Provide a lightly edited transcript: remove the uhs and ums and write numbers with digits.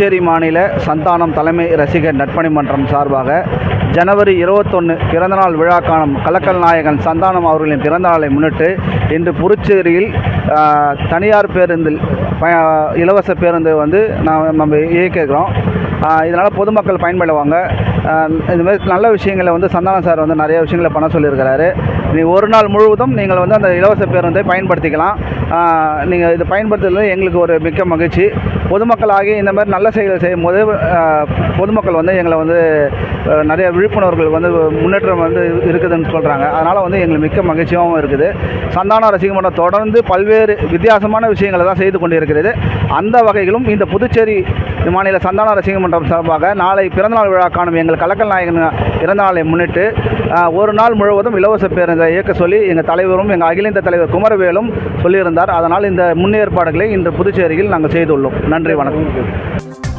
புதுச்சேரி மாநில சந்தானம் தலைமை ரசிகர் நட்பணி மன்றம் சார்பாக ஜனவரி 21 பிறந்தநாள் விழா காணும் கலக்கல் நாயகன் சந்தானம் அவர்களின் பிறந்தநாளை முன்னிட்டு இன்று புதுச்சேரியில் தனியார் பேருந்தில் இலவச பேருந்து வந்து நம்ம இயக்கிக்கிறோம். இதனால் பொதுமக்கள் பயன்படுவாங்க. இதுமாதிரி நல்ல விஷயங்களை வந்து சந்தானம் சார் வந்து நிறைய விஷயங்களை பண்ண சொல்லியிருக்கிறாரு. ஒரு நாள் முழுவதும் நீங்கள் வந்து அந்த இலவச பேருந்தை பயன்படுத்திக்கலாம். நீங்கள் இது பயன்படுத்துறது எங்களுக்கு ஒரு மிக்க மகிழ்ச்சி. பொதுமக்களாகி இந்த மாதிரி நல்ல செயல்கள் செய்யும்போது பொதுமக்கள் வந்து எங்களை வந்து நிறைய விழிப்புணர்வுகள் வந்து முன்னேற்றம் வந்து இருக்குதுன்னு சொல்கிறாங்க. அதனால் வந்து எங்களுக்கு மிக்க மகிழ்ச்சியாகவும் இருக்குது. சந்தானம் ரசிக மன்றம் தொடர்ந்து பல்வேறு வித்தியாசமான விஷயங்களை தான் செய்து கொண்டிருக்கிறது. அந்த வகையிலும் இந்த புதுச்சேரி மாநில சந்தானம் ரசிக மன்றம் சார்பாக நாளை பிறந்தநாள் விழா காணும் எங்கள் கலக்கல் நாயகன் பிறந்தநாளை முன்னிட்டு ஒரு நாள் முழுவதும் இலவச பேருந்தை இயக்க சொல்லி எங்கள் தலைவரும் எங்கள் அகில இந்திய தலைவர் குமரவேலும் சொல்லியிருந்தார். அதனால் இந்த முன்னேற்பாடுகளை இன்று புதுச்சேரியில் நாங்கள் செய்துள்ளோம். நன்றி, வணக்கம்.